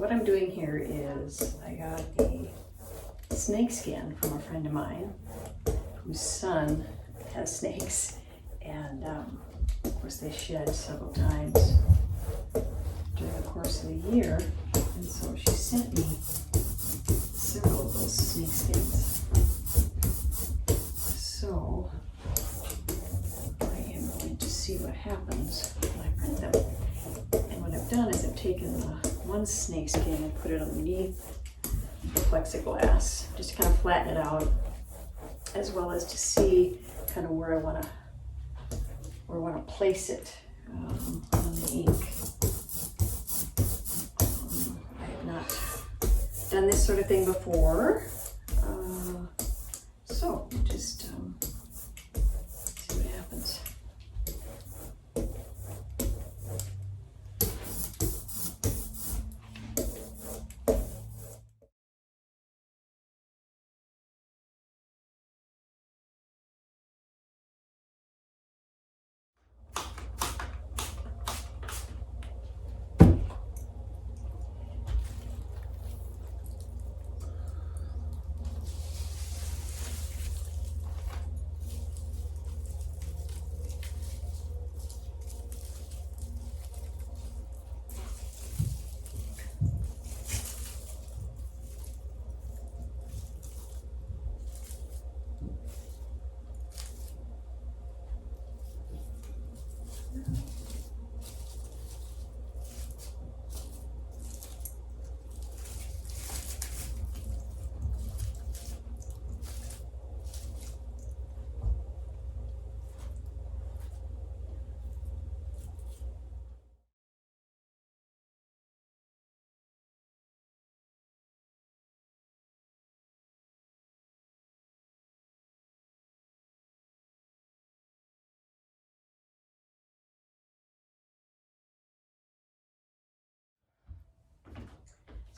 what I'm doing here is I got a snake skin from a friend of mine whose son has snakes, and of course they shed several times during the course of the year, and so she sent me several of those snake skins. So I am going to see what happens when I print them. And what I've done is I've taken the one snake skin and put it underneath the plexiglass, just to kind of flatten it out, as well as to see kind of where I want to place it on the ink. I have not done this sort of thing before, so just see what happens.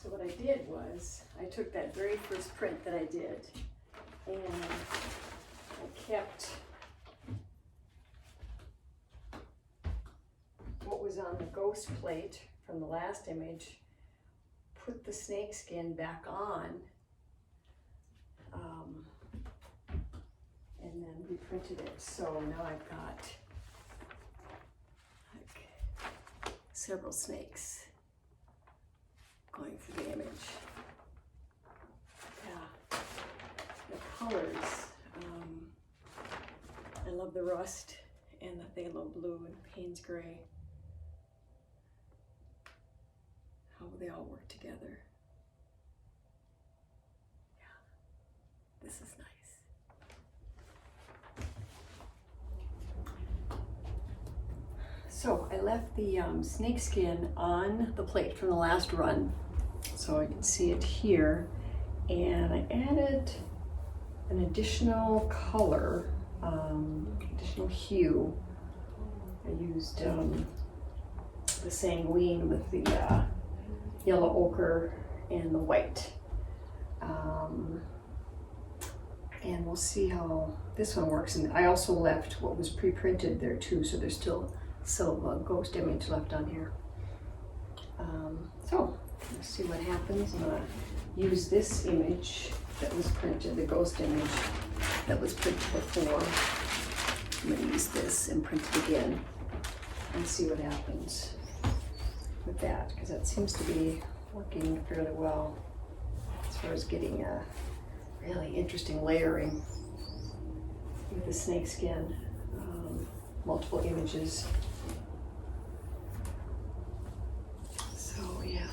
So what I did was, I took that very first print that I did, and I kept what was on the ghost plate from the last image, put the snake skin back on, and then reprinted it. So now I've got like several snakes going through the image. Yeah, the colors. I love the rust and the phthalo blue and Payne's gray. How they all work together. Yeah, this is nice. So I left the snake skin on the plate from the last run, so I can see it here, and I added an additional color, additional hue. I used the sanguine with the yellow ochre and the white, and we'll see how this one works. And I also left what was pre-printed there too, so there's still a ghost image left on here. So let's see what happens. I'm gonna use this image that was printed, the ghost image that was printed before. I'm gonna use this and print it again and see what happens with that, because that seems to be working fairly well as far as getting a really interesting layering with the snake skin, multiple images. So yeah.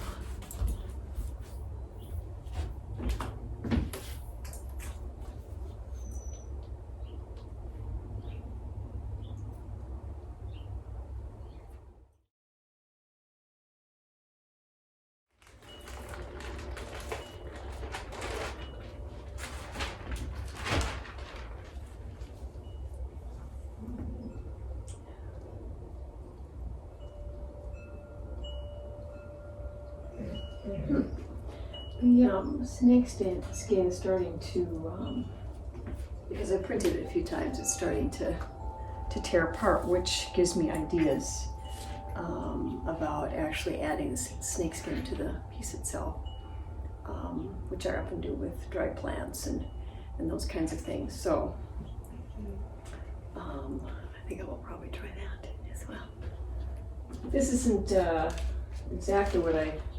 The snake skin is starting to, because I printed it a few times, it's starting to tear apart, which gives me ideas about actually adding the snakeskin to the piece itself, which I often do with dry plants and those kinds of things. So I think I will probably try that as well. This isn't exactly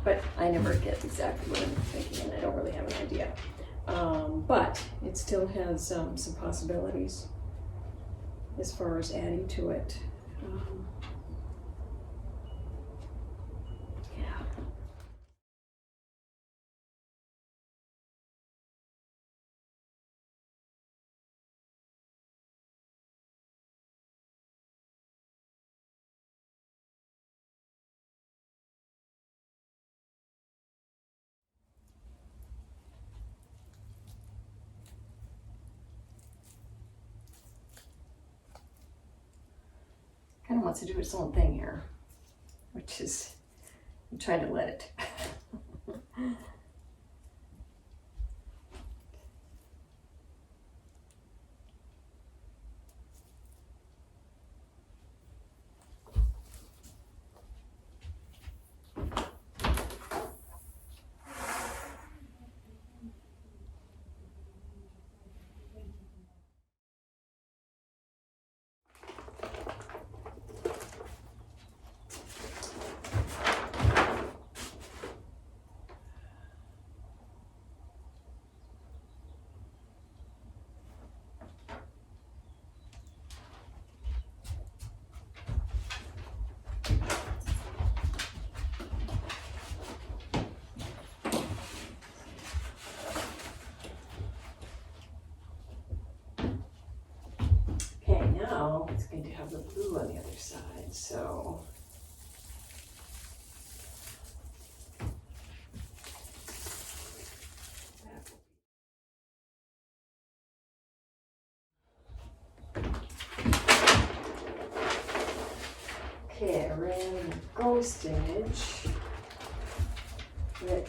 but I never get exactly what I'm thinking, and I don't really have an idea. But it still has some possibilities as far as adding to it. Yeah. Kind of wants to do its own thing here, which is, I'm trying to let it. Now it's going to have the blue on the other side, so okay, I ran a ghost image, which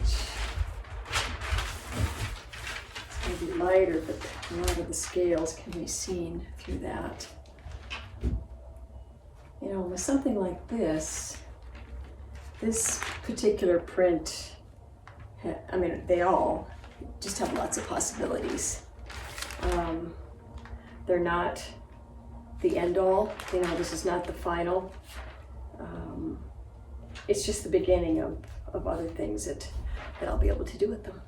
it's going to be lighter, but a lot of the scales can be seen through that. You know, with something like this particular print, I mean, they all just have lots of possibilities. They're not the end all, you know, this is not the final. It's just the beginning of other things that I'll be able to do with them.